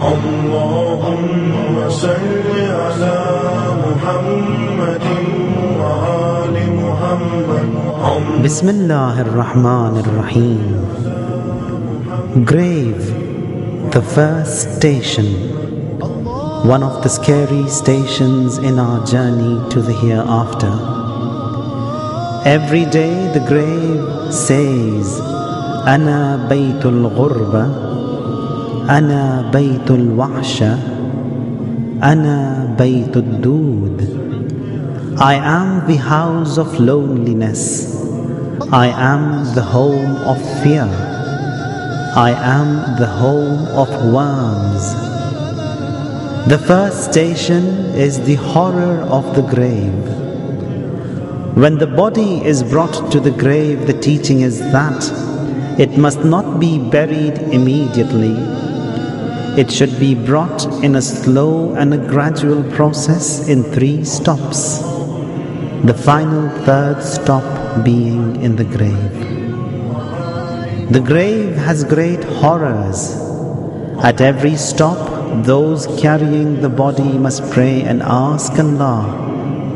اللهم صل على محمد وآل محمد. Bismillah ar-Rahman ar-Rahim. Grave, the first station, one of the scary stations in our journey to the hereafter. Every day the grave says, Ana baytul ghurba, Ana baytul wahsha, Ana baytul dood. I am the house of loneliness. I am the home of fear. I am the home of worms. The first station is the horror of the grave. When the body is brought to the grave, the teaching is that it must not be buried immediately. It should be brought in a slow and a gradual process in 3 stops. The final 3rd stop being in the grave. The grave has great horrors. At every stop, those carrying the body must pray and ask Allah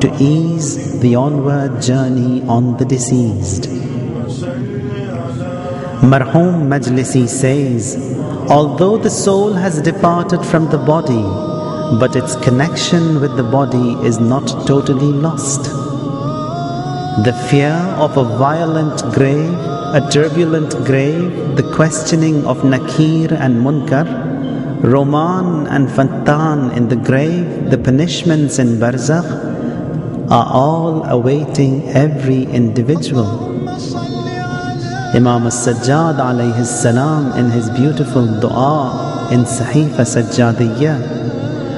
to ease the onward journey on the deceased. Marhum Majlisi says, although the soul has departed from the body, but its connection with the body is not totally lost. The fear of a violent grave, a turbulent grave, the questioning of Nakir and Munkar, Roman and Fattan in the grave, the punishments in Barzakh, are all awaiting every individual. Imam al-Sajjad alayhi salam in his beautiful dua in Sahifa Sajjadiyya,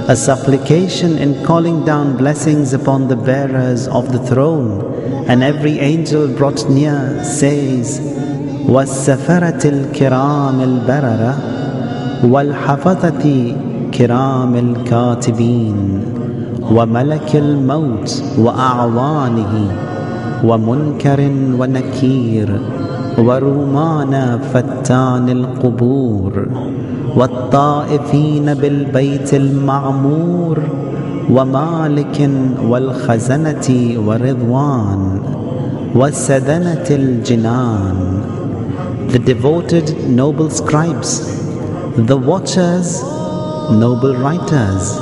a supplication in calling down blessings upon the bearers of the throne and every angel brought near, says, وَالسَّفَرَةِ الْكِرَامِ الْبَرَرَةِ وَالْحَفَظَةِ كِرَامِ الْكَاتِبِينَ وَمَلَكِ الْمَوْتِ وَأَعْوَانِهِ وَمُنْكَرٍ وَنَكِيرٍ وَرُومَانَ فَتَّانِ الْقُبُورِ وَالطَّائِفِينَ بِالْبَيْتِ الْمَعْمُورِ وَمَالِكٍ وَالْخَزَنَةِ وَرِضْوَانٍ وَسَدَنَةِ الْجِنَانِ. The devoted noble scribes, the watchers, noble writers,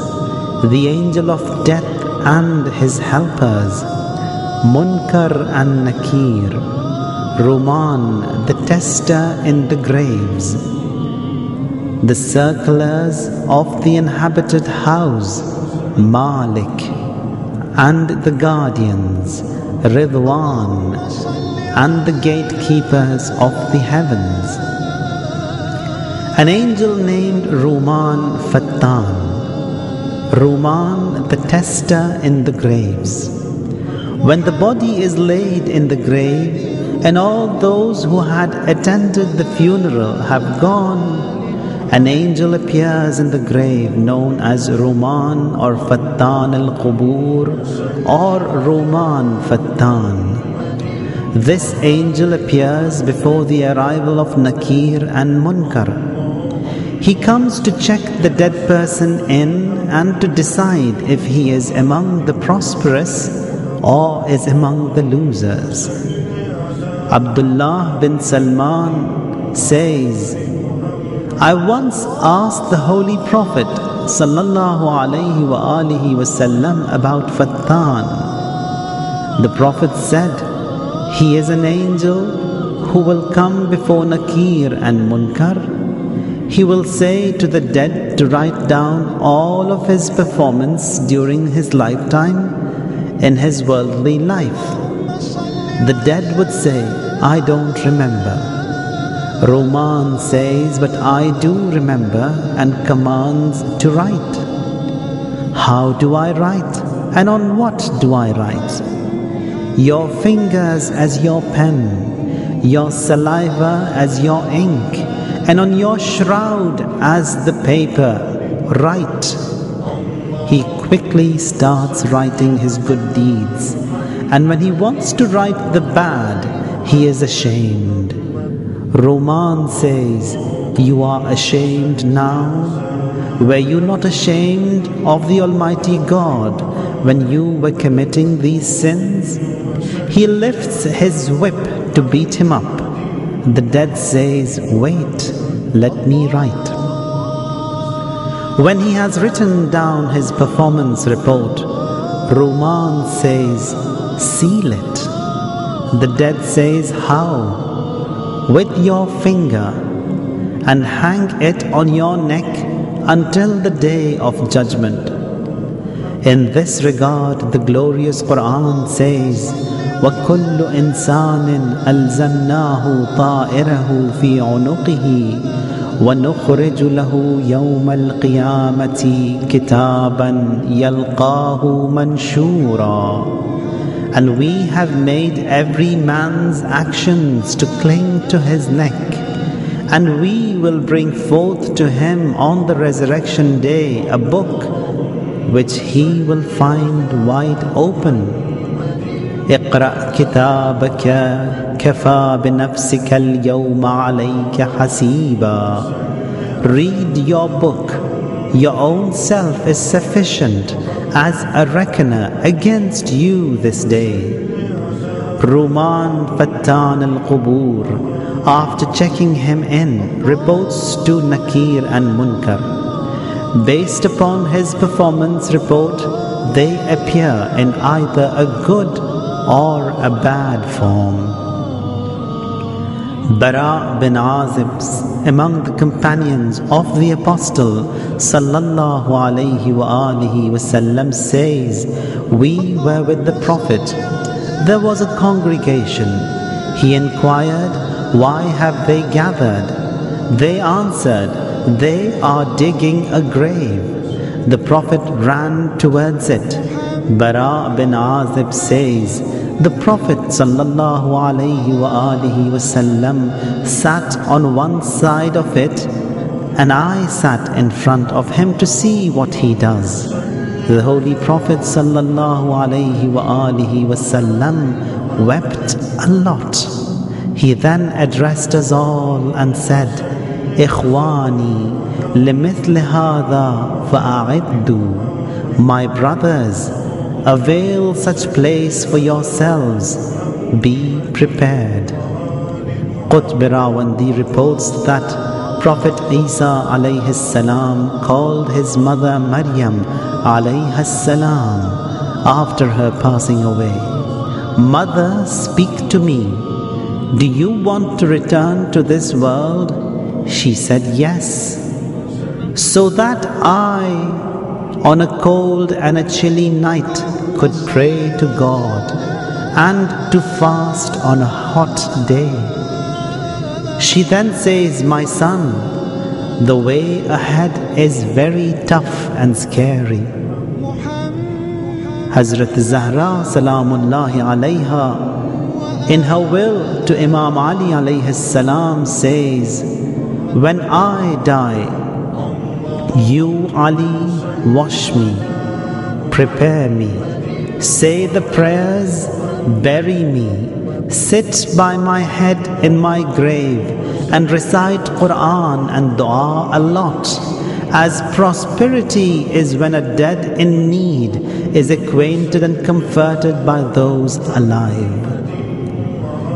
the angel of death and his helpers, Munkar and Nakir, Ruman, the tester in the graves, the circlers of the inhabited house, Malik, and the guardians, Ridwan, and the gatekeepers of the heavens. An angel named Ruman Fattan, Ruman the tester in the graves. When the body is laid in the grave and all those who had attended the funeral have gone, an angel appears in the grave known as Ruman or Fattan al-Qubur or Ruman Fattan. This angel appears before the arrival of Nakir and Munkar. He comes to check the dead person in and to decide if he is among the prosperous or is among the losers. Abdullah bin Salman says, I once asked the Holy Prophet sallallahu alaihi wasallam about Fattan. The Prophet said, he is an angel who will come before Nakir and Munkar. He will say to the dead to write down all of his performance during his lifetime in his worldly life. The dead would say, I don't remember. Roman says, but I do remember, and commands to write. How do I write? And on what do I write? Your fingers as your pen, your saliva as your ink, and on your shroud as the paper, write. He quickly starts writing his good deeds, and when he wants to write the bad, he is ashamed. Roman says, you are ashamed now? Were you not ashamed of the Almighty God when you were committing these sins? He lifts his whip to beat him up. The dead says, wait, let me write. When he has written down his performance report, Ruman says, seal it. The dead says, how? With your finger, and hang it on your neck until the day of judgment. In this regard, the glorious Quran says, وَكُلُّ إِنسَانٍ أَلْزَمْنَاهُ طَائِرَهُ فِي عُنُقِهِ وَنُخْرِجُ لَهُ يَوْمَ الْقِيَامَةِ كِتَابًا يَلْقَاهُ مَنْشُورًا. And we have made every man's actions to cling to his neck, and we will bring forth to him on the resurrection day a book which he will find wide open. اقرأ كتابك كفى بنفسك اليوم عليك حسيبا. Read your book. Your own self is sufficient as a reckoner against you this day. Ruman Fattan al-Qubur, after checking him in, reports to Nakir and Munkar. Based upon his performance report, they appear in either a good or a bad form. Bara bin Azib, among the companions of the Apostle sallallahu alaihi wasallam, says, we were with the Prophet. There was a congregation. He inquired, why have they gathered? They answered, they are digging a grave. The Prophet ran towards it. Bara bin Azib says, the Prophet sallallahu alaihi wasallam sat on one side of it, and I sat in front of him to see what he does. The Holy Prophet sallallahu alaihi wasallam wept a lot. He then addressed us all and said, Ikhwani, limithli hadha fa'a'iddu. My brothers, avail such place for yourselves, be prepared. Qutb Rawandi reports that Prophet Isa alayhi salam called his mother Maryam alayhi salam after her passing away. Mother, speak to me. Do you want to return to this world? She said yes. So that I, on a cold and a chilly night, could pray to God and to fast on a hot day. She then says, my son, the way ahead is very tough and scary. Hazrat Zahra salamullahi alayha, in her will to Imam Ali alayhi salam, says, when I die, you Ali wash me, prepare me, say the prayers, bury me, sit by my head in my grave and recite Quran and dua a lot, as prosperity is when a dead in need is acquainted and comforted by those alive.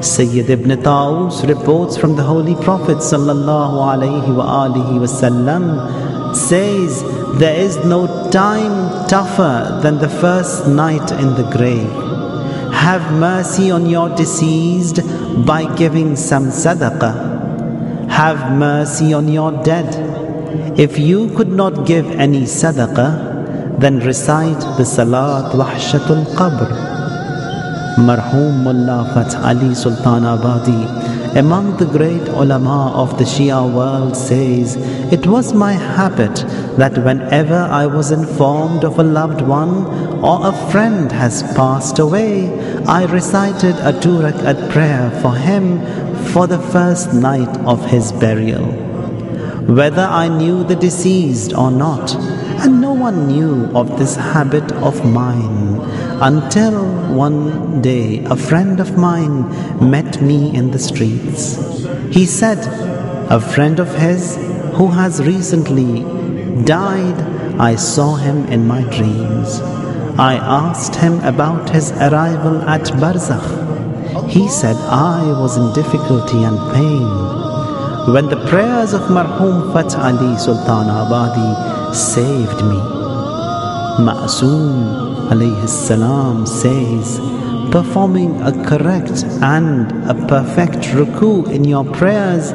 Sayyid ibn Taus reports from the Holy Prophet sallallahu alaihi wasallam, says, there is no time tougher than the first night in the grave. Have mercy on your deceased by giving some sadaqah. Have mercy on your dead. If you could not give any sadaqah, then recite the Salat Wahshatul Qabr. Marhum Mullah Fath Ali Sultan Abadi, among the great ulama of the Shia world, says, it was my habit that whenever I was informed of a loved one or a friend has passed away, I recited a 2 rak'at prayer for him for the first night of his burial. Whether I knew the deceased or not, and no one knew of this habit of mine until one day a friend of mine met me in the streets. He said, A friend of his who has recently died, I saw him in my dreams. I asked him about his arrival at Barzakh. He said I was in difficulty and pain. When the prayers of Marhum Fath Ali Sultan Abadi saved me, Ma'soom alayhi salam says, performing a correct and a perfect ruku in your prayers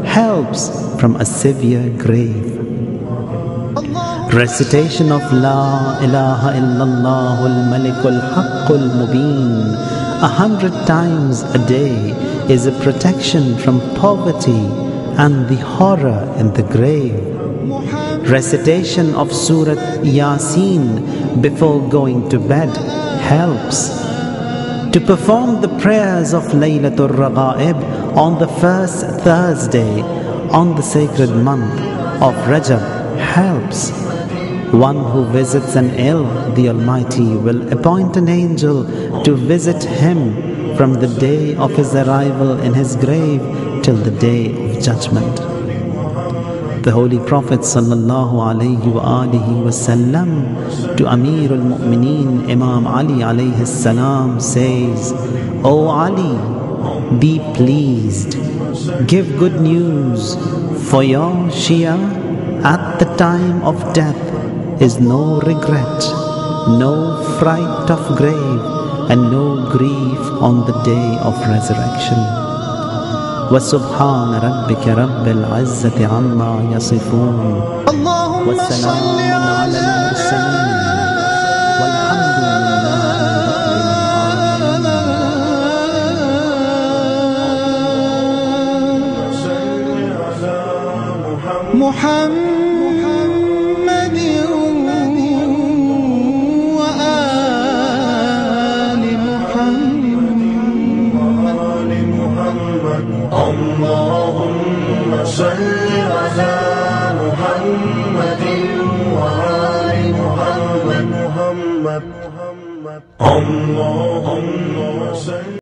helps from a severe grave. Recitation of La ilaha illallah al-Malikul Haqqul Mubin 100 times a day is a protection from poverty and the horror in the grave. Recitation of Surah Yasin before going to bed helps. To perform the prayers of Laylatul Raghaib on the first Thursday on the sacred month of Rajab helps. One who visits an ill, the Almighty will appoint an angel to visit him from the day of his arrival in his grave till the day of judgment. The Holy Prophet sallallahu alayhi wasallam to Amir al-Mu'mineen Imam Ali alayhi salam says, O Ali, be pleased, give good news, for your Shia at the time of death is no regret, no fright of grave, and no grief on the day of resurrection. وَسُبْحَانَ رَبِّكَ رَبِّ الْعِزَّةِ عَمَّا يَصِفُونَ وَالسَّلَامٌ عَلَى الْمُرْسَلِينَ وَالْحَمْدُ لِلَّهِ رَبِّ الْعَالَمِينَ. اللهم صل على محمد وآل محمد اللهم صل